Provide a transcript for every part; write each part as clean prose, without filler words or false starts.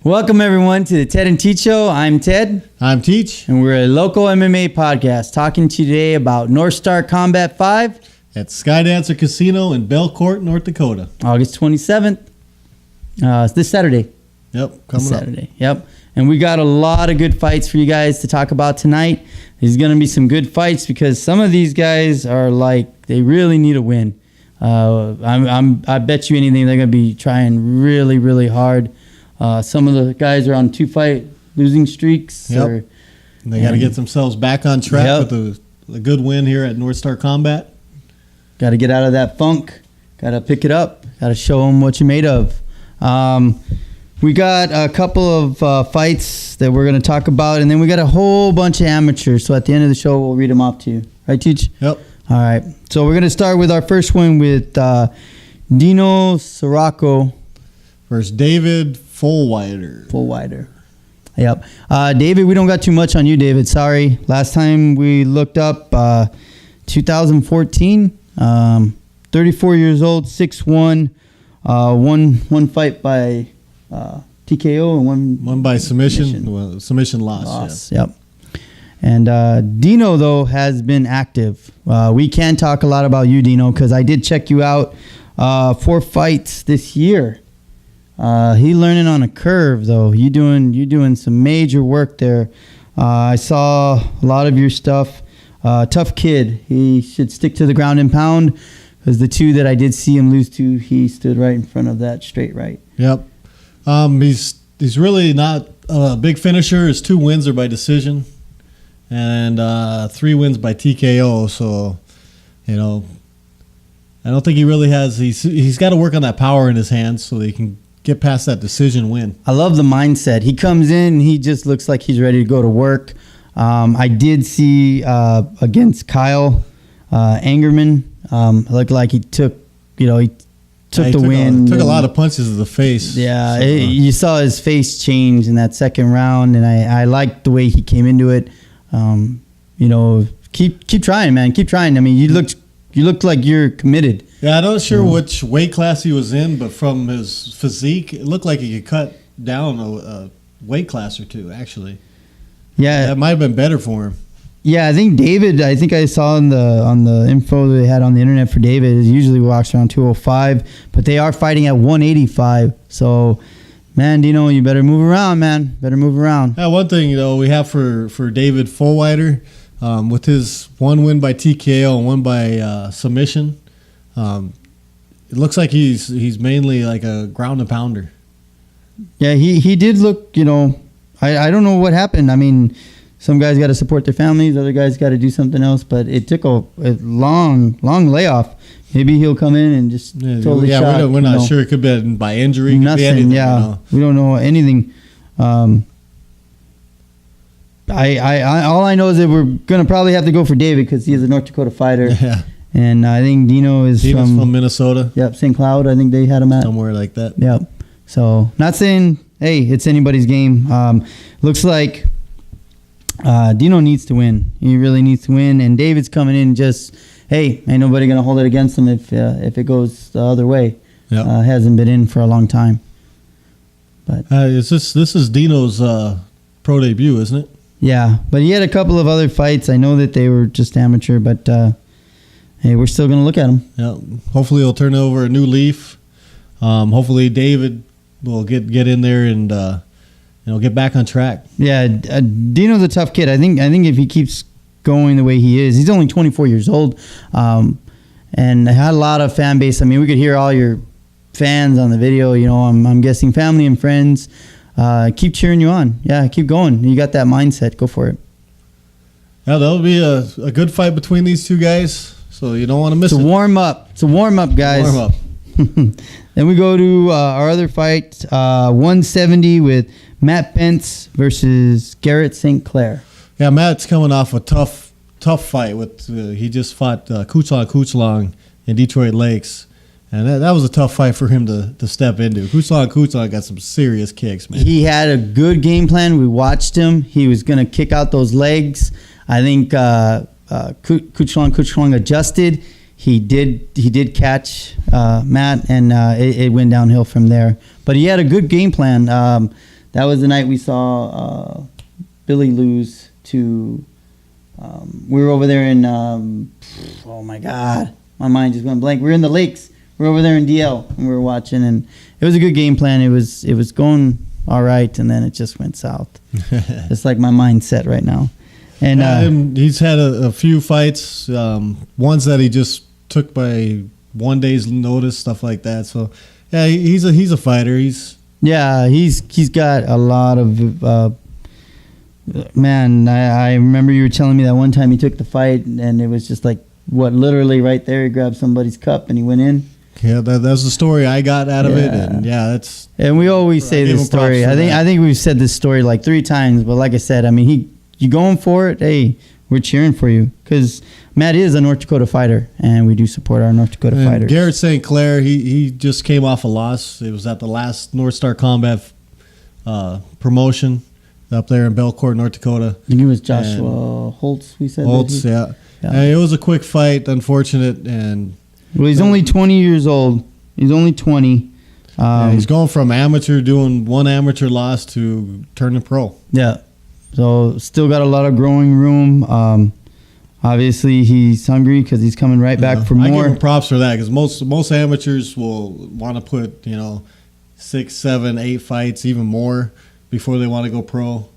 Welcome, everyone, to the Ted and Teach Show. I'm Ted. I'm Teach. And we're a local MMA podcast talking to you today about North Star Combat 5 at Skydancer Casino in Belcourt, North Dakota. August 27th. It's this Saturday. Yep, coming Saturday. Yep. And we got a lot of good fights for you guys to talk about tonight. There's going to be some good fights because some of these guys are like, they really need a win. I bet you anything they're going to be trying really, really hard. Some of the guys are on 2-fight losing streaks. Yep. They got to get themselves back on track with a good win here at North Star Combat. Got to get out of that funk. Got to pick it up. Got to show them what you're made of. We got a couple of fights that we're going to talk about, and then we got a whole bunch of amateurs. So at the end of the show, we'll read them off to you. Right, Teach? Yep. All right. So we're going to start with our first one with Dino Sirocco versus David Fullwider. Yep. David, we don't got too much on you, David. Sorry. Last time we looked up 2014, 34 years old, 6'1", one fight by TKO and one by submission. Well, submission loss. Yeah. Yep. And Dino, though, has been active. We can talk a lot about you, Dino, because I did check you out 4 fights this year. He learning on a curve, though. You doing some major work there. I saw a lot of your stuff. Tough kid. He should stick to the ground and pound, because the 2 that I did see him lose to, he stood right in front of that straight right. Yep. He's really not a big finisher. His 2 wins are by decision, and 3 wins by TKO. So, I don't think he really has. He's got to work on that power in his hands so that he can get past that decision win. I love the mindset. He comes in, he just looks like he's ready to go to work. I did see against Kyle Angerman, looked like he took the win. Took a lot of punches to the face. Yeah, you saw his face change in that second round, and I liked the way he came into it. Keep trying, man. Keep trying. I mean, you looked like you're committed. Yeah, I'm not sure which weight class he was in, but from his physique, it looked like he could cut down a weight class or 2, actually. Yeah. That might have been better for him. Yeah, I think David, I saw on the info that they had on the internet for David, is usually walks around 205, but they are fighting at 185. So, man, Dino, you better move around, man. Better move around. Yeah, one thing, we have for David Fullwider, with his 1 win by TKO and 1 by submission, it looks like he's mainly like a ground and pounder. Yeah, he did look, I don't know what happened. I mean, some guys got to support their families, other guys got to do something else, but it took a long layoff. Maybe he'll come in and just totally shock. We're not sure. It could be by injury. Nothing, anything, yeah. We don't know anything. All I know is that we're going to probably have to go for David because he is a North Dakota fighter. Yeah. And I think Dino is from Minnesota. Yep, St. Cloud. I think they had him at. Somewhere like that. Yep. So, not saying, hey, it's anybody's game. Looks like Dino needs to win. He really needs to win. And David's coming in just, hey, ain't nobody going to hold it against him if it goes the other way. Yep. Hasn't been in for a long time. But this is Dino's pro debut, isn't it? Yeah, but he had a couple of other fights. I know that they were just amateur, but hey, we're still going to look at him. Yeah, hopefully he'll turn over a new leaf. Hopefully David will get in there and get back on track. Yeah, Dino's a tough kid. I think if he keeps going the way he is, he's only 24 years old, and had a lot of fan base. I mean, we could hear all your fans on the video. I'm guessing family and friends. Keep cheering you on. Yeah, keep going. You got that mindset. Go for it. Yeah, that'll be a good fight between these 2 guys. So you don't want to miss it. It's a warm up. It's a warm up, guys. Warm up. Then we go to our other fight, 170 with Matt Pence versus Garrett St. Clair. Yeah, Matt's coming off a tough fight. He just fought Kuchlong in Detroit Lakes. And that was a tough fight for him to step into. Kuchlong got some serious kicks, man. He had a good game plan. We watched him. He was going to kick out those legs. I think Kuchlong adjusted. He did catch Matt, and it went downhill from there. But he had a good game plan. that was the night we saw Billy lose to. We were over there in. Oh my God, my mind just went blank. We were in the lakes. We were over there in DL, and we were watching, and it was a good game plan. It was going all right, and then it just went south. It's like my mindset right now. And he's had a few fights, ones that he just took by 1 day's notice, stuff like that. So, yeah, he's a fighter. He's got a lot of. Man, I remember you were telling me that one time he took the fight, and it was just like literally right there. He grabbed somebody's cup and he went in. Yeah, that's the story I got out of it, and that's. And we always say this story. I think we've said this story like 3 times, but like I said, I mean, you going for it? Hey, we're cheering for you because Matt is a North Dakota fighter, and we do support our North Dakota fighters. Garrett St. Clair, he just came off a loss. It was at the last North Star Combat promotion up there in Belcourt, North Dakota. I think it was Joshua Holtz. We said Holtz, yeah. It was a quick fight, unfortunate, and. Well, he's only 20 years old. He's only 20. He's going from amateur, doing one amateur loss to turning pro. Yeah. So still got a lot of growing room. Obviously, he's hungry because he's coming right back for more. I give him props for that because most amateurs will want to put 6, 7, 8 fights, even more, before they want to go pro.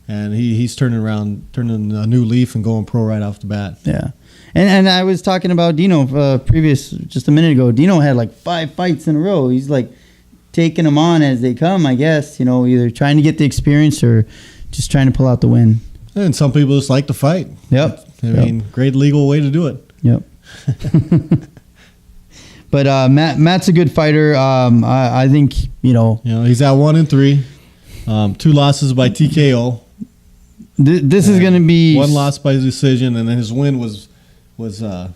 And he's turning a new leaf and going pro right off the bat. Yeah. And I was talking about Dino just a minute ago. Dino had like 5 fights in a row. He's like taking them on as they come, I guess. Either trying to get the experience or just trying to pull out the win. And some people just like to fight. Yep. I mean, great legal way to do it. Yep. But Matt's a good fighter. I think he's at 1-3, 2 losses by TKO. This is going to be 1 loss by decision, and then his win was a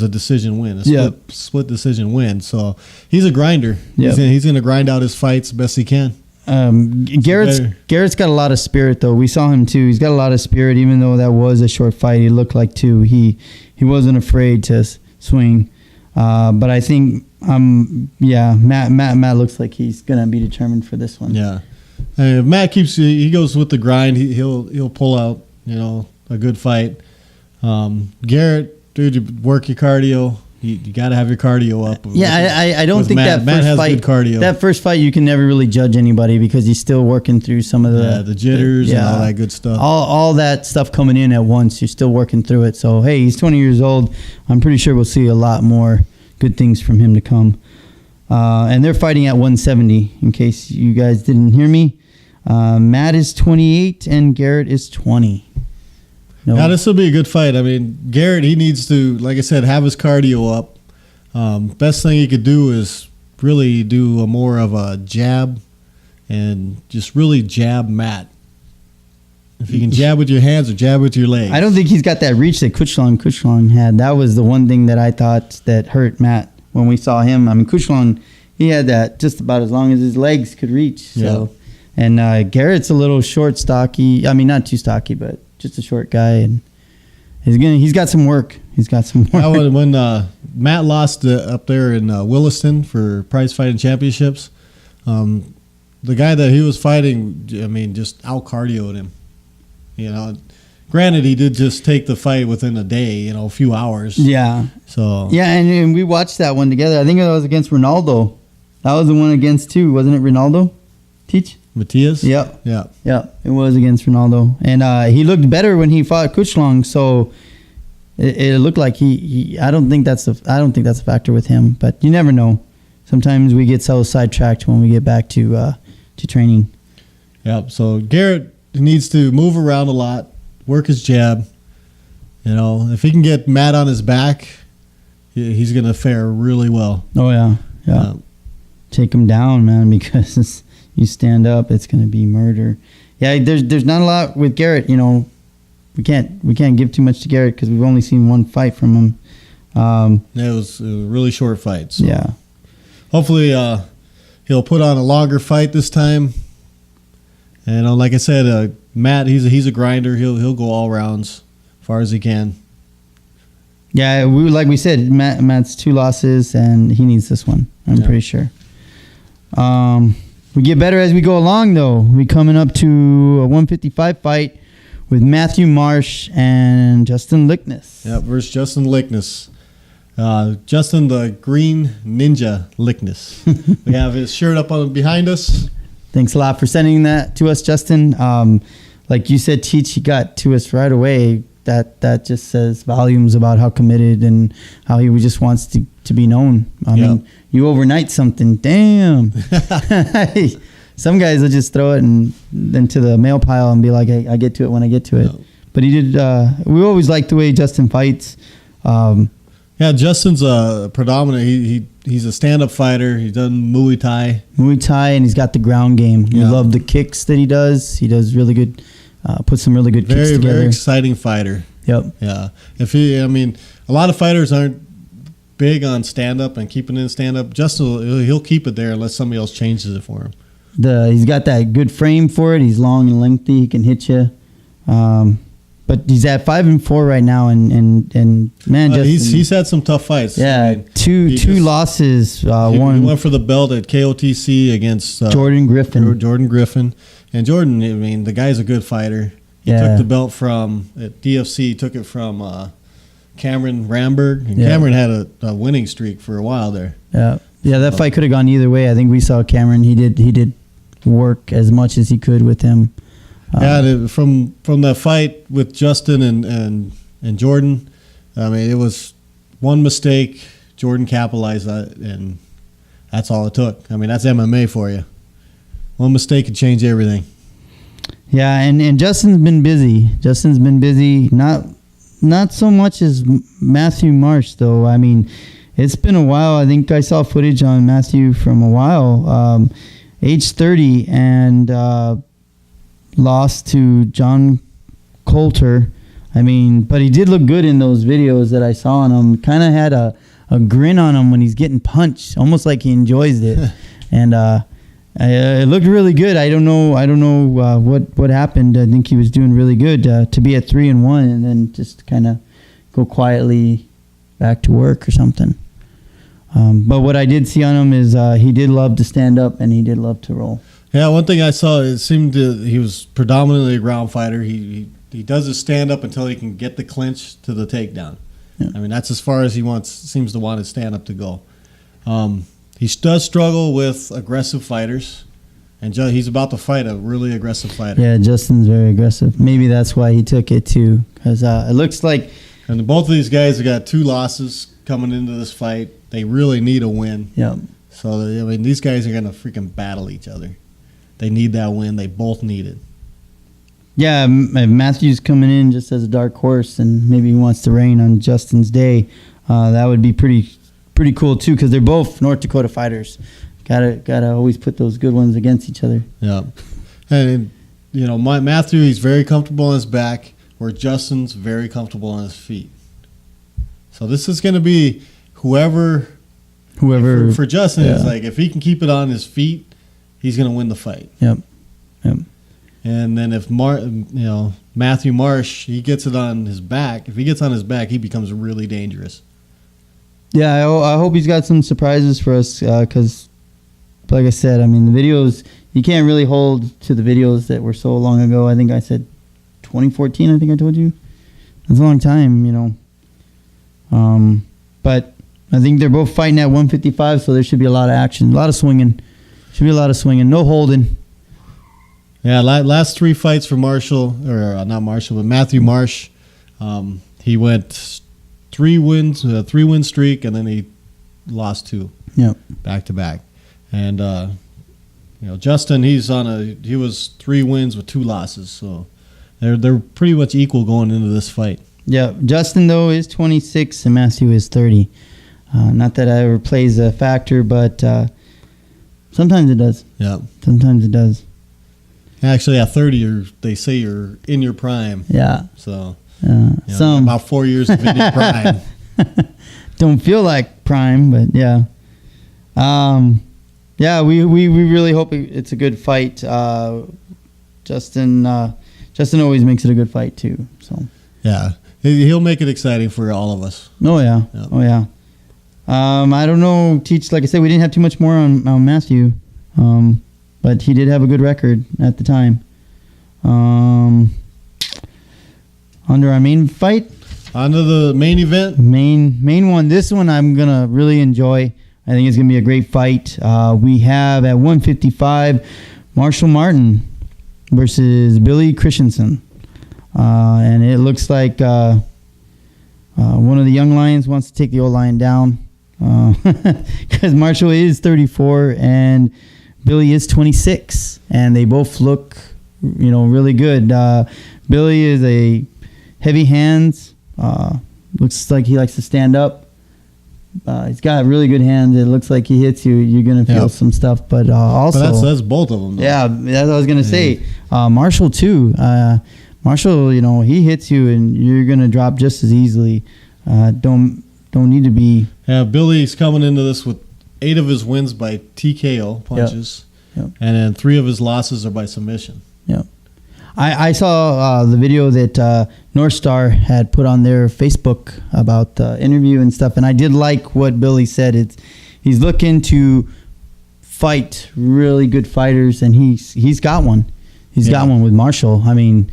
decision win, split decision win. So he's a grinder. Yep. He's going to grind out his fights best he can. Garrett's got a lot of spirit, though. We saw him too. He's got a lot of spirit, even though that was a short fight. He looked like 2. He wasn't afraid to swing. But I think Matt looks like he's going to be determined for this one. Yeah. And if Matt he goes with the grind, he'll pull out a good fight. Garrett, dude, you work your cardio. You got to have your cardio up. I don't think Matt has good cardio. That first fight, you can never really judge anybody because he's still working through some of the jitters and all that good stuff. All that stuff coming in at once. You're still working through it. So hey, he's 20 years old. I'm pretty sure we'll see a lot more good things from him to come. And they're fighting at 170. In case you guys didn't hear me, Matt is 28 and Garrett is 20. No. Now, this will be a good fight. I mean, Garrett, he needs to, like I said, have his cardio up. Best thing he could do is really do more of a jab and just really jab Matt. If you can jab with your hands or jab with your legs. I don't think he's got that reach that Kuchlong had. That was the one thing that I thought that hurt Matt when we saw him. I mean, Kuchlong, he had that just about as long as his legs could reach. So, yeah. And Garrett's a little short, stocky. I mean, not too stocky, but just a short guy, and he's got some work. He's got some work. When Matt lost up there in Williston for prize fighting championships, the guy that he was fighting, I mean, just out cardioed him. Granted, he did just take the fight within a day, a few hours. Yeah. So yeah, and we watched that one together. I think it was against Ronaldo. That was the one against 2, wasn't it? Ronaldo, Teach. Matias? Yep. Yeah. Yeah, it was against Ronaldo. And he looked better when he fought Kuchlong, so it looked like he I don't think that's a factor with him, but you never know. Sometimes we get so sidetracked when we get back to training. Yeah, so Garrett needs to move around a lot, work his jab. If he can get Matt on his back, he's going to fare really well. Oh yeah. Take him down, man, because you stand up, it's going to be murder. Yeah, there's not a lot with Garrett. We can't give too much to Garrett because we've only seen 1 fight from him. It was a really short fight. So yeah. Hopefully, he'll put on a longer fight this time. And like I said, Matt, he's a grinder. He'll go all rounds as far as he can. Yeah, like we said, Matt's 2 losses and he needs this one. I'm pretty sure. We get better as we go along, though. We coming up to a 155 fight with Matthew Marsh and Justin Lickness. Yep, versus Justin Lickness. Justin the Green Ninja Lickness. We have his shirt up on behind us. Thanks a lot for sending that to us, Justin. Like you said, Teach, he got to us right away. That just says volumes about how committed and how he just wants to be known. I mean, you overnight something. Damn. Some guys will just throw it and then to the mail pile and be like, hey, I get to it when I get to it. Yep. But he did. We always like the way Justin fights. Yeah, Justin's a predominant. He's a stand-up fighter. He's done Muay Thai. And he's got the ground game. We love the kicks that he does. He does really good. Put some really good kicks together. Very exciting fighter. Yep. Yeah. A lot of fighters aren't big on stand-up and keeping it in stand-up. Justin, he'll keep it there unless somebody else changes it for him. He's got that good frame for it. He's long and lengthy. He can hit you. But he's at 5-4 right now, and man, Justin, he's had some tough fights. Yeah, two losses. He went for the belt at KOTC against Jordan Griffin, and Jordan. I mean, the guy's a good fighter. He took the belt from at DFC. Took it from Cameron Ramberg, and Cameron had a winning streak for a while there. Yeah, that fight could have gone either way. I think we saw Cameron. He did work as much as he could with him. From that fight with Justin and Jordan, I mean, it was one mistake. Jordan capitalized that, and that's all it took. I mean, that's MMA for you. One mistake could change everything. Yeah, and Justin's been busy. Not so much as Matthew Marsh, though. I mean, it's been a while. I think I saw footage on Matthew from a while. Age 30 and lost to John Coulter. I mean, but he did look good in those videos that I saw on him. Kind of had a grin on him when he's getting punched, almost like he enjoys it. And it looked really good. I don't know what happened. I think he was doing really good to be at 3-1 and then just kind of go quietly back to work or something. But what I did see on him is he did love to stand up and he did love to roll. Yeah, one thing I saw, it seemed he was predominantly a ground fighter. He does his stand up until he can get the clinch to the takedown. Yeah. I mean, that's as far as he seems to want his stand up to go. He does struggle with aggressive fighters, and he's about to fight a really aggressive fighter. Yeah, Justin's very aggressive. Maybe that's why he took it too, because it looks like. And both of these guys have got 2 losses coming into this fight. They really need a win. Yeah. So I mean, these guys are gonna freaking battle each other. They need that win. They both need it. Yeah, Matthew's coming in just as a dark horse, and maybe he wants to reign on Justin's day. That would be pretty cool too, because they're both North Dakota fighters. Gotta always put those good ones against each other. Yeah, and Matthew, he's very comfortable on his back, where Justin's very comfortable on his feet. So this is going to be whoever for Justin is like, if he can keep it on his feet, he's going to win the fight. Yep. And then if Matthew Marsh, he gets it on his back. If he gets on his back, he becomes really dangerous. Yeah, I hope he's got some surprises for us because, like I said, I mean, the videos, you can't really hold to the videos that were so long ago. I think I said 2014, I think I told you. That's a long time, But I think they're both fighting at 155, so there should be a lot of action, a lot of swinging. Should be a lot of swinging, no holding. Yeah, last 3 fights for not Marshall, but Matthew Marsh. He went 3 wins, 3-win streak, and then he lost 2. Yep. Back to back. And Justin, he was 3 wins with 2 losses, so they're pretty much equal going into this fight. Yeah, Justin though is 26 and Matthew is 30. Not that that ever plays a factor, but sometimes it does. Yeah. Sometimes it does. Actually, at 30, they say you're in your prime. Yeah. So, about 4 years of in your prime. Don't feel like prime, but yeah. We really hope it's a good fight. Justin always makes it a good fight too. So. Yeah, he'll make it exciting for all of us. Oh yeah. Yep. Oh yeah. I don't know, Teach. Like I said, we didn't have too much more on Matthew. but he did have a good record at the time. Under our main fight, on to the main event. main one. This one I'm gonna really enjoy. I think it's gonna be a great fight. We have at 155 Marshall Martin versus Billy Christensen, and it looks like one of the young lions wants to take the old lion down, because Marshall is 34 and Billy is 26, and they both look, really good. Billy is a heavy hands. Looks like he likes to stand up. He's got really good hands. It looks like he hits you, you're gonna feel some stuff. But also, but that's both of them, though. Yeah, that's what I was gonna say. Marshall too. Marshall, he hits you and you're gonna drop just as easily. Don't need to be. Yeah, Billy's coming into this with 8 of his wins by TKO punches, Yep. and then 3 of his losses are by submission. Yep. I saw the video that North Star had put on their Facebook about the interview and stuff, and I did like what Billy said. He's looking to fight really good fighters, and he's got one. He's got one with Marshall. I mean,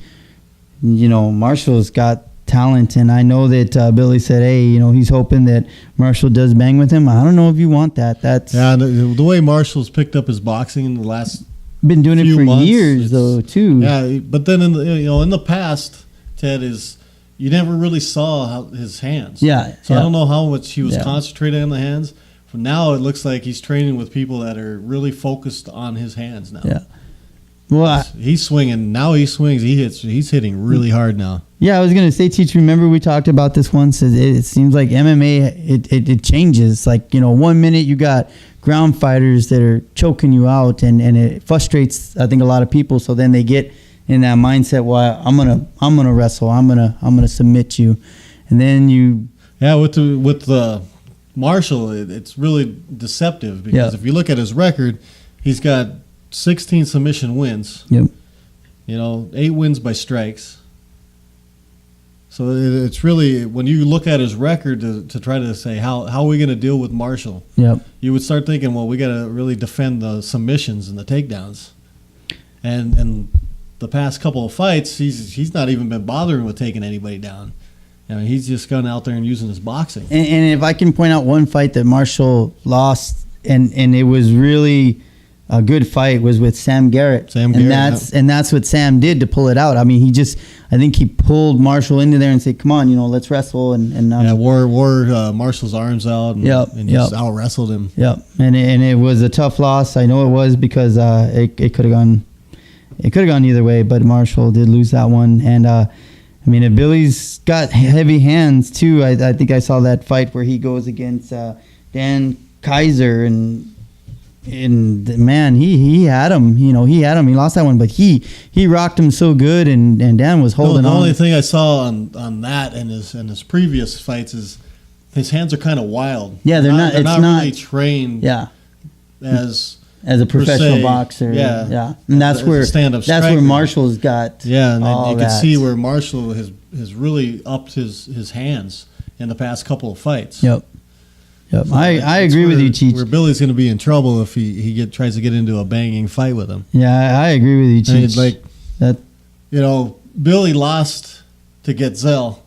Marshall's got talent, and I know that Billy said, hey, he's hoping that Marshall does bang with him. I don't know if you want that. That's the way Marshall's picked up his boxing in the last been doing it for months, years, though, too. Yeah, but then in the past, Ted, is you never really saw his hands. Yeah. So I don't know how much he was concentrating on the hands. But now it looks like he's training with people that are really focused on his hands now. Yeah. Well, he's swinging. Now he swings. He's hitting really hard now. Yeah, I was going to say, Teach, remember we talked about this once. It seems like MMA, it changes. Like, 1 minute you got ground fighters that are choking you out, and it frustrates, I think, a lot of people. So then they get in that mindset, well, I'm gonna wrestle. I'm gonna submit you. And then you... Yeah, with the Marshall, it's really deceptive, because if you look at his record, he's got 16 submission wins. Yep. 8 wins by strikes. So it's really, when you look at his record to try to say how are we going to deal with Marshall, you would start thinking, well, we got to really defend the submissions and the takedowns. And the past couple of fights, he's not even been bothering with taking anybody down. I mean, he's just gone out there and using his boxing. And if I can point out one fight that Marshall lost, and it was really a good fight, was with Sam Garrett. And that's what Sam did to pull it out. I mean, I think he pulled Marshall into there and said, come on, let's wrestle. And wore Marshall's arms out and just out wrestled him. Yep. And it was a tough loss. I know it was, because it could have gone either way, but Marshall did lose that one. And I mean, if Billy's got heavy hands too, I think I saw that fight where he goes against Dan Kaiser, and man, he had him. He lost that one, but he rocked him so good, and Dan was holding on. The only thing I saw on that and his previous fights is his hands are kind of wild. Yeah, they're not really trained. Yeah. As a professional boxer. Yeah. And that's where Marshall's got. Yeah, and you can see where Marshall has really upped his hands in the past couple of fights. Yep. So I agree with you, Cheech. Where Billy's going to be in trouble if he tries to get into a banging fight with him. Yeah, I agree with you, Cheech. Billy lost to Getzel.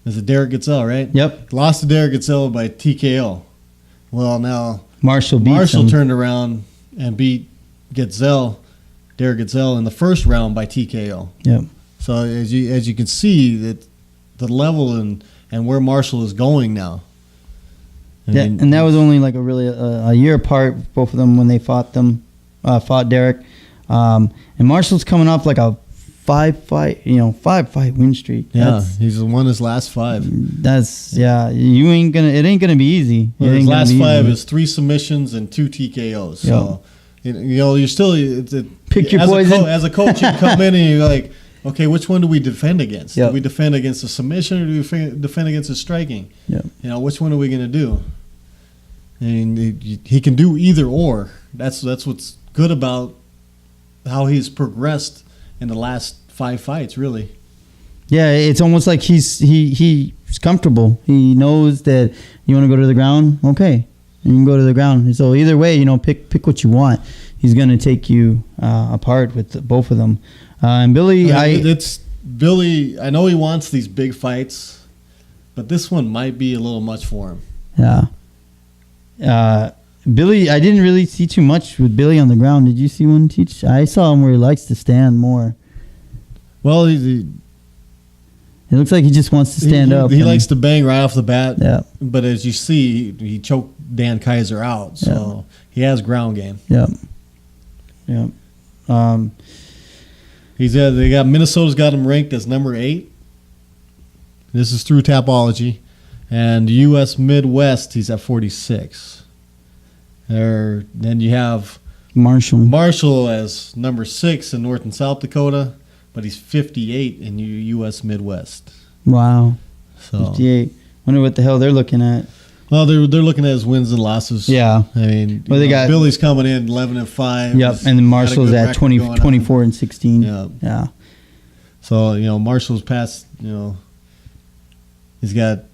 Is it Derek Getzel, right? Yep. Lost to Derek Getzel by TKO. Well, now Marshall turned around and beat Derek Getzel in the first round by TKO. Yep. So as you can see, that the level and where Marshall is going now. And that was only like a year apart, both of them, when they fought Derek. And Marshall's coming off like a 5-fight win streak. Yeah, he's won his last 5. It ain't gonna be easy. His last 5 is 3 submissions and 2 TKOs. So you're still pick your poison. As a coach, you come in and you're like, okay, which one do we defend against? Yep. Do we defend against the submission, or do we defend against the striking? Yep. Which one are we going to do? And he can do either or. That's what's good about how he's progressed in the last 5 fights, really. Yeah, it's almost like he's comfortable. He knows that you want to go to the ground. Okay, you can go to the ground. So either way, pick what you want. he's going to take you apart with both of them. And Billy, it's Billy. I know he wants these big fights, but this one might be a little much for him. Yeah. Billy, I didn't really see too much with Billy on the ground. Did you see one teach? I saw him where he likes to stand more. Well, it looks like he just wants to stand up. He likes to bang right off the bat. Yeah. But as you see, he choked Dan Kaiser out, so he has ground game. Yeah. Yeah. They got Minnesota's got him ranked as number 8. This is through Tapology, and U.S. Midwest he's at 46. Then you have Marshall as number 6 in North and South Dakota, but he's 58 in U.S. Midwest. Wow. So 58. Wonder what the hell they're looking at. Well, they're looking at his wins and losses. Yeah. I mean, well, they got Billy's coming in 11-5. Yep, and then Marshall's at 24-16. Yeah. So Marshall's past. He's got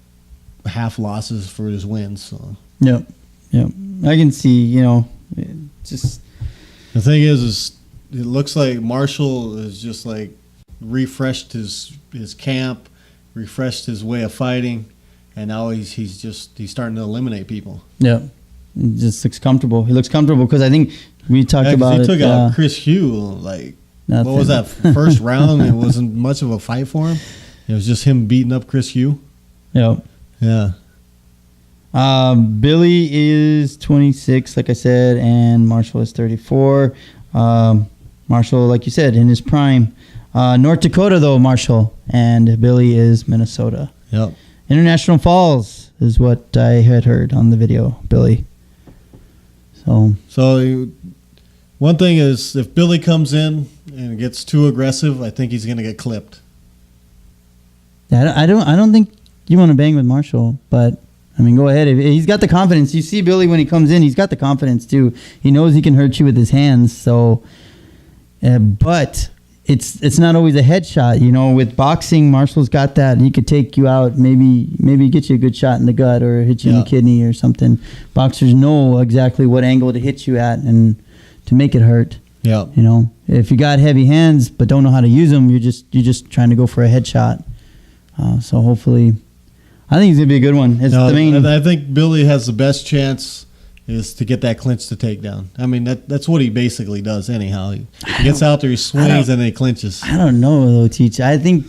half losses for his wins. So. Yep. I can see. Just the thing is it looks like Marshall is just like refreshed his camp, refreshed his way of fighting. And now he's starting to eliminate people. Yeah, he just looks comfortable. He looks comfortable because I think we talked about it. He took out Chris Hugh. Like, what was that first round? It wasn't much of a fight for him. It was just him beating up Chris Hugh. Yeah. Billy is 26, like I said, and Marshall is 34. Marshall, like you said, in his prime. North Dakota, though, Marshall, and Billy is Minnesota. Yep. International Falls is what I had heard on the video, Billy. So one thing is, if Billy comes in and gets too aggressive, I think he's going to get clipped. I don't think you want to bang with Marshall, but I mean, go ahead. He's got the confidence. You see Billy when he comes in, he's got the confidence too. He knows he can hurt you with his hands. So, but it's not always a headshot. With boxing, Marshall's got that. He could take you out, maybe get you a good shot in the gut or hit you in the kidney or something. Boxers know exactly what angle to hit you at and to make it hurt. Yeah. If you got heavy hands but don't know how to use them, you're just trying to go for a headshot. So hopefully, I think it's gonna be a good one. I think Billy has the best chance is to get that clinch to takedown. I mean, that's what he basically does anyhow. He gets out there, he swings, and then he clinches. I don't know, though, Teach. I think,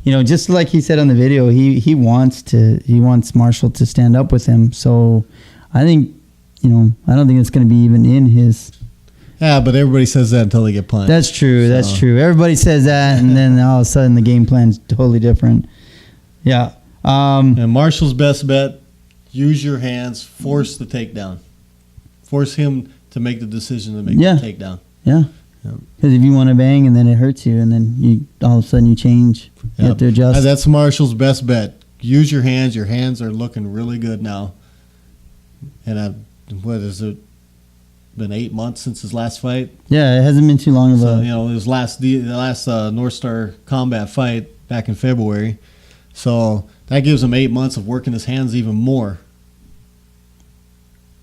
just like he said on the video, he wants Marshall to stand up with him. So I think, I don't think it's going to be even in his. Yeah, but everybody says that until they get punched. That's true. So. That's true. Everybody says that, and then all of a sudden the game plan's totally different. Yeah. And Marshall's best bet: use your hands, force the takedown. Force him to make the decision to make the takedown. Yeah. Because if you want to bang and then it hurts you, and then all of a sudden you change, you have to adjust. That's Marshall's best bet. Use your hands. Your hands are looking really good now. And what is it? Been 8 months since his last fight. Yeah, it hasn't been too long of his last North Star Combat fight back in February. So that gives him 8 months of working his hands even more.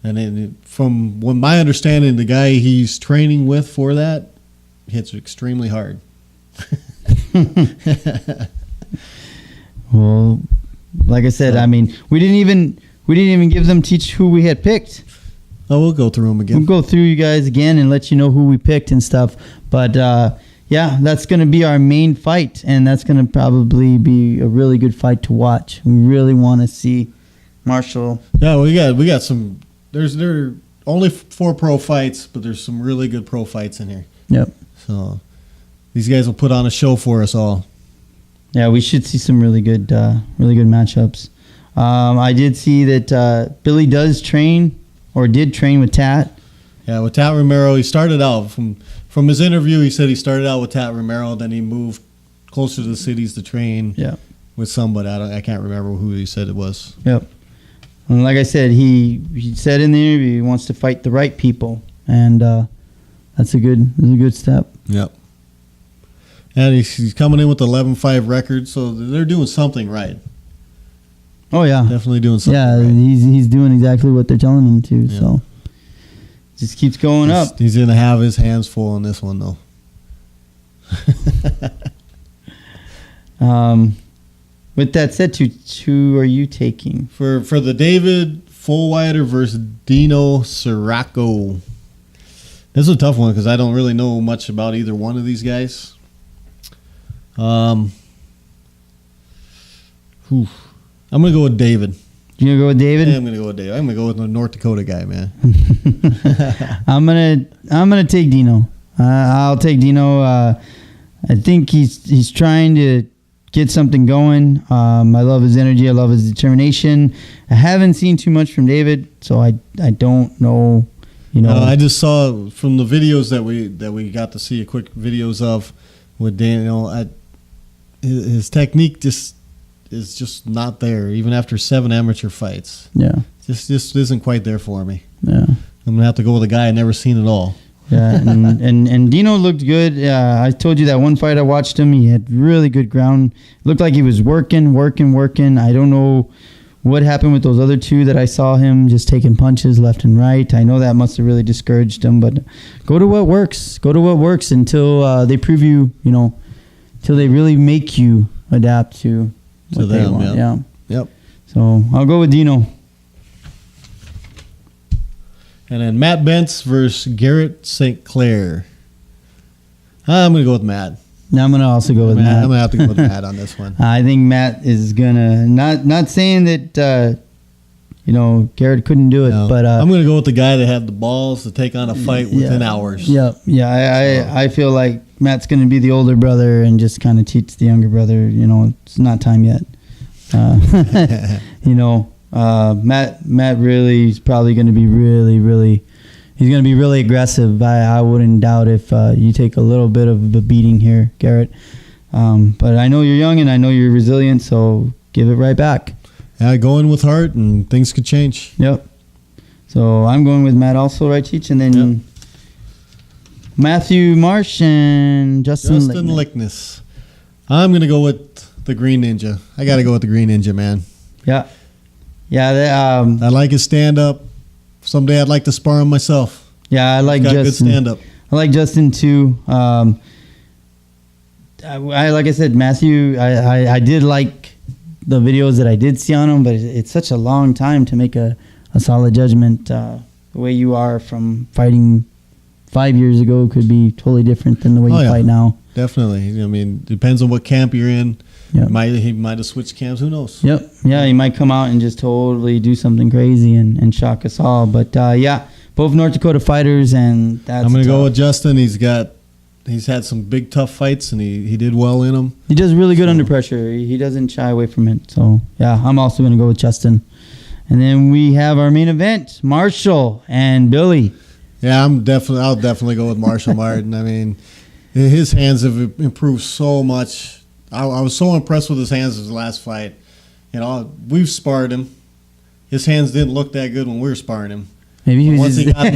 And then from what my understanding, the guy he's training with for that hits extremely hard. Well, like I said, I mean, we didn't even give them teach who we had picked. Oh, we'll go through them again. We'll go through you guys again and let you know who we picked and stuff. But yeah, that's going to be our main fight, and that's going to probably be a really good fight to watch. We really want to see Marshall. Yeah, we got some. There are only 4 pro fights, but there's some really good pro fights in here. Yep. So these guys will put on a show for us all. Yeah, we should see some really good matchups. I did see that Billy does train or did train with Tat. Yeah, with Tat Romero, he started out from his interview. He said he started out with Tat Romero, then he moved closer to the cities to train. Yeah. With somebody. I can't remember who he said it was. Yep. And like I said, he said in the interview he wants to fight the right people, and that's a good step. Yep. And he's coming in with 11-5 record, so they're doing something right. Oh yeah, definitely doing something. Yeah, right. he's doing exactly what they're telling him to. Yeah. So Just keeps going up. He's going to have his hands full on this one, though. With that said, who are you taking? For the David Fullwider versus Dino Sirocco. This is a tough one because I don't really know much about either one of these guys. I'm going to go with David. You gonna go with David? Yeah, I'm gonna go with David. I'm gonna go with the North Dakota guy, man. I'm gonna take Dino. I'll take Dino. I think he's trying to get something going. I love his energy. I love his determination. I haven't seen too much from David, so I don't know. I just saw from the videos that we got to see a quick videos of with Daniel. His technique is just not there, even after 7 amateur fights. Yeah, just isn't quite there for me. Yeah, I'm gonna have to go with a guy I never seen at all. Yeah, and Dino looked good. I told you that one fight I watched him, he had really good ground. Looked like he was working. I don't know what happened with those other 2 that I saw him just taking punches left and right. I know that must have really discouraged him, but go to what works. Go to what works until they prove you, until they really make you adapt to what they want. Yeah. Yep. So I'll go with Dino. And then Matt Bentz versus Garrett St. Clair. I'm going to go with Matt. I'm going to also go with Matt. I'm going to have to go with Matt on this one. I think Matt is going to, not saying that, Garrett couldn't do it, but... I'm going to go with the guy that had the balls to take on a fight within hours. Yeah. I feel like Matt's going to be the older brother and just kind of teach the younger brother, it's not time yet. Matt really is probably going to be he's going to be really aggressive. I wouldn't doubt if you take a little bit of a beating here, Garrett. But I know you're young and I know you're resilient, so give it right back. Yeah, go in with heart and things could change. Yep. So I'm going with Matt also, right, Cheech? And then Matthew Marsh and Justin Lickness. I'm going to go with the Green Ninja. I got to go with the Green Ninja, man. Yeah. Yeah. I like his stand-up. Someday I'd like to spar him myself. Yeah, I like Justin. Good stand-up. I like Justin, too. Like I said, Matthew, I did like the videos that I did see on him, but it's such a long time to make a solid judgment. The way you are from fighting 5 years ago could be totally different than the way you fight now. Definitely. I mean, depends on what camp you're in. Yep. He might have switched camps. Who knows? Yep. Yeah, he might come out and just totally do something crazy and shock us all. But, both North Dakota fighters, and that's I'm going to go with Justin. He's had some big, tough fights, and he did well in them. He does really good under pressure. He doesn't shy away from it. So, I'm also going to go with Justin. And then we have our main event, Marshall and Billy. Yeah, I'll definitely go with Marshall Martin. I mean, his hands have improved so much. I was so impressed with his hands in his last fight. We've sparred him. His hands didn't look that good when we were sparring him. Maybe he was just, maybe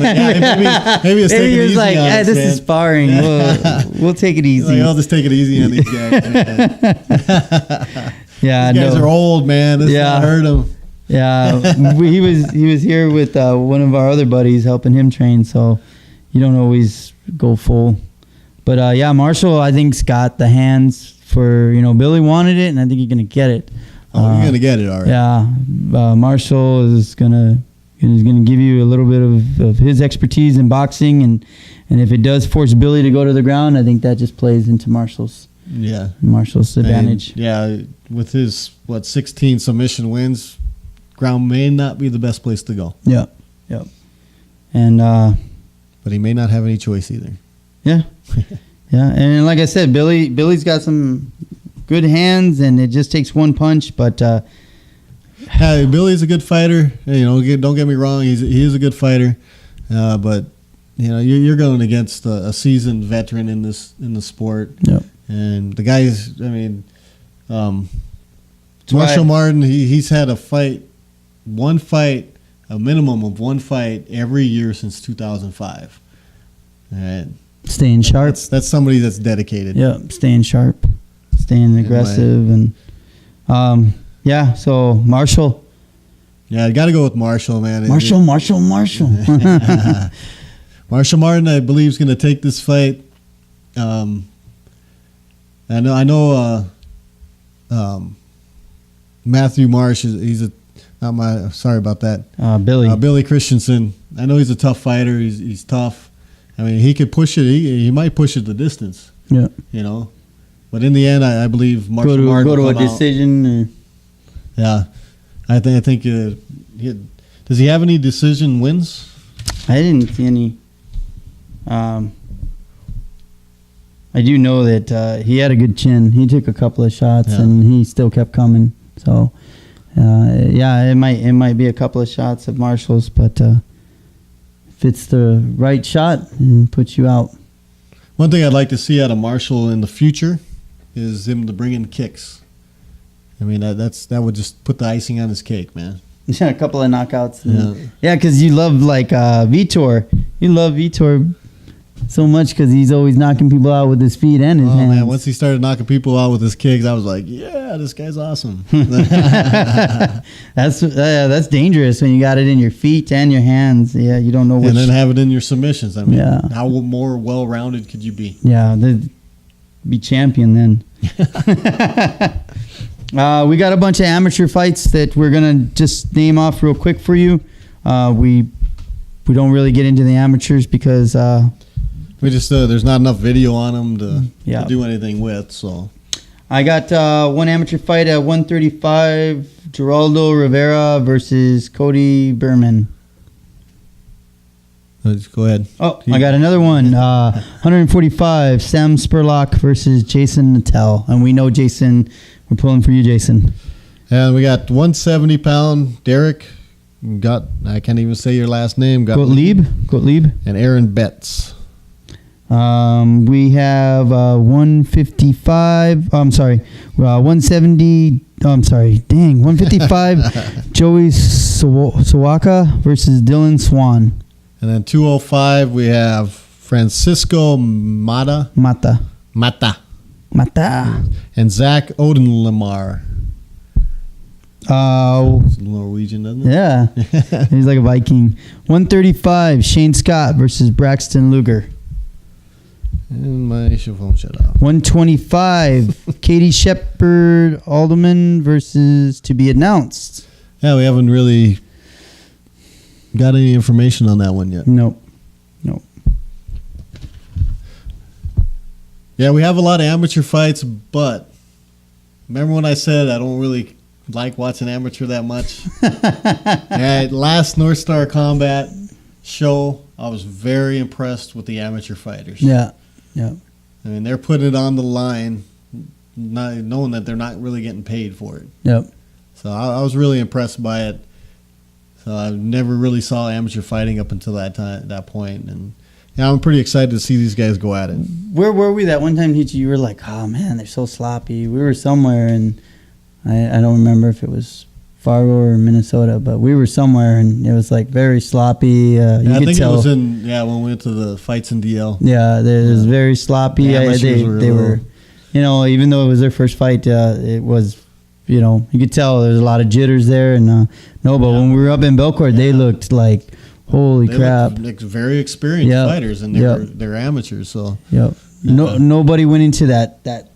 he was like, on this man. is sparring. We'll take it easy. Like, I'll just take it easy on these guys. Yeah, these guys are old, man. This not hurt him. Yeah, he was here with one of our other buddies helping him train, so you don't always go full. But Marshall, I think's got the hands for Billy wanted it, and I think he's gonna get it. You're gonna get it, all right. Yeah, Marshall is gonna give you a little bit of his expertise in boxing, and if it does force Billy to go to the ground, I think that just plays into Marshall's advantage. With his 16 submission wins, ground may not be the best place to go. Yep. And but he may not have any choice either. Yeah. Yeah, and like I said, Billy's got some good hands, and it just takes one punch. But Billy's a good fighter. Don't get me wrong; he is a good fighter. But you're going against a seasoned veteran in the sport. Yep. And the guys, Marshall Martin, he's had a minimum of one fight every year since 2005. And staying sharp. That's somebody that's dedicated. Yeah, staying sharp, staying aggressive, and so Marshall. Yeah, I got to go with Marshall, man. Marshall. Marshall Martin, I believe, is going to take this fight. I know. Matthew Marsh sorry about that. Billy Christensen. I know he's a tough fighter. He's tough. I mean, he could push it. He might push it the distance. Yeah. But in the end, I believe Marshall Martin go to will a come out. decision. Yeah, I think. Does he have any decision wins? I didn't see any. I do know that he had a good chin. He took a couple of shots and he still kept coming. So, it might be a couple of shots of Marshall's, but if it's the right shot, it puts you out. One thing I'd like to see out of Marshall in the future is him to bring in kicks. I mean, that would just put the icing on his cake, man. Yeah, a couple of knockouts. Yeah, because you love Vitor. You love Vitor so much because he's always knocking people out with his feet and his hands. Man, once he started knocking people out with his kicks, I was like, yeah, this guy's awesome. That's dangerous when you got it in your feet and your hands. Yeah, you don't know which. And then have it in your submissions. I mean, yeah. How more well-rounded could you be? Yeah, they'd be champion then. We got a bunch of amateur fights that we're going to just name off real quick for you. We don't really get into the amateurs because... we just there's not enough video on them to do anything with. So I got one amateur fight at 135, Geraldo Rivera versus Cody Berman. Let's go ahead. Oh, I got another one. 145, Sam Spurlock versus Jason Natel. And we know Jason. We're pulling for you, Jason. And we got 170-pound Derek. I can't even say your last name. Gottlieb. And Aaron Betts. We have 155. I'm sorry, 170. I'm sorry. Dang, 155. Joey Sawaka versus Dylan Swan. And then 205, we have Francisco Mata. And Zach Odenlamar. It's Norwegian, doesn't it? Yeah. He's like a Viking. 135, Shane Scott versus Braxton Luger. And my phone shut off. 125, Katie Shepard Alderman versus to be announced. Yeah, we haven't really got any information on that one yet. Nope. Yeah, we have a lot of amateur fights, but remember when I said I don't really like watching amateur that much? At last North Star Combat show, I was very impressed with the amateur fighters. Yeah. I mean, they're putting it on the line, not knowing that they're not really getting paid for it. Yep. So I was really impressed by it. So I never really saw amateur fighting up until that point, and I'm pretty excited to see these guys go at it. Where were we that one time, Hichi? You were like, oh man, they're so sloppy. We were somewhere, and I don't remember if it was Fargo or Minnesota, but we were somewhere, and it was like very sloppy. I think it was when we went to the fights in DL. Yeah, it was very sloppy. They were, even though it was their first fight, it was, you could tell there's a lot of jitters there, and but when we were up in Belcourt, they looked like, holy crap, looked very experienced fighters, and they're amateurs. So nobody went into that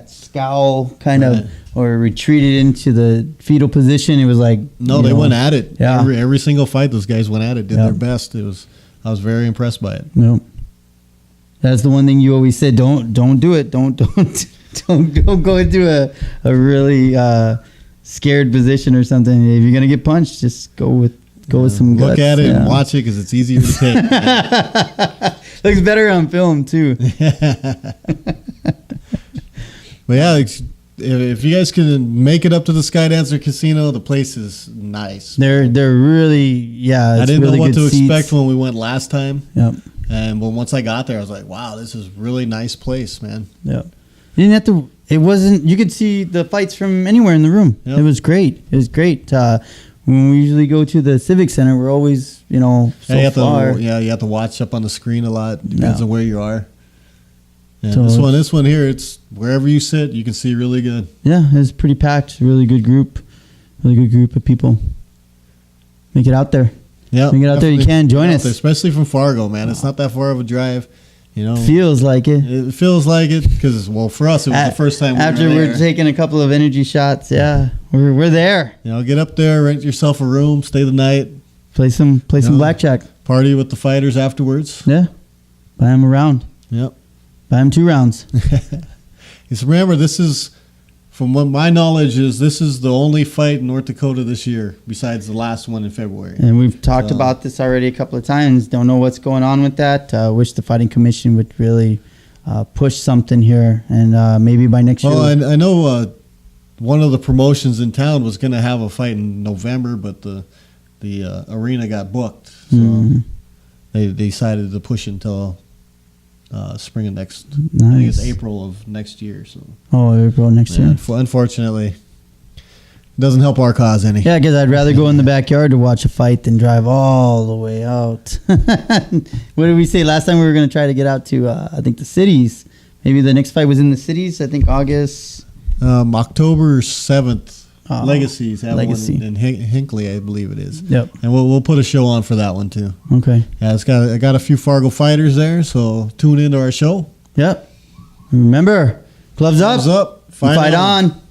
scowl kind of or retreated into the fetal position. It was like they went at it. Yeah. Every single fight, those guys went at it, did their best. I was very impressed by it. Yep. That's the one thing you always said. Don't do it. Don't go into a really scared position or something. If you're gonna get punched, just go with some guts. Look at it and watch it because it's easier to take. Looks better on film too. But yeah, if you guys can make it up to the Skydancer Casino, the place is nice. They're really I didn't really know what to seats. expect when we went last time. Yep. And once I got there, I was like, wow, this is a really nice place, man. Yep. You didn't have to. It wasn't. You could see the fights from anywhere in the room. Yep. It was great. When we usually go to the Civic Center, we're always, far. You have to watch up on the screen a lot. Depends on where you are. Yeah, so this one here, it's wherever you sit, you can see really good. Yeah, it's pretty packed. Really good group of people. Make it out there. Yeah, when you get out there, you can join us. Especially from Fargo, man. It's not that far of a drive. You know, Feels like it. It feels like it because, well, for us, it was the first time. After we're taking a couple of energy shots, yeah, we're there. You know, get up there, rent yourself a room, stay the night, play some blackjack, party with the fighters afterwards. Yeah, buy them a round. Yep, buy them 2 rounds. Just remember, this is, from what my knowledge is, this is the only fight in North Dakota this year, besides the last one in February. And we've talked about this already a couple of times. Don't know what's going on with that. Wish the Fighting Commission would really push something here, and maybe by next year. Well, I know one of the promotions in town was going to have a fight in November, but the arena got booked, so they decided to push until spring of next. Nice. I think it's April of next year. So. April next year. Unfortunately, it doesn't help our cause any. Yeah, because I'd rather go in the backyard to watch a fight than drive all the way out. What did we say last time? We were going to try to get out to I think the cities. Maybe the next fight was in the cities. I think August. October 7th. Legacies have Legacy. one in Hinckley, I believe it is. Yep. And we'll put a show on for that one too. Okay. Yeah, I got a few Fargo fighters there, so tune into our show. Yep. Remember, gloves up, Fight on.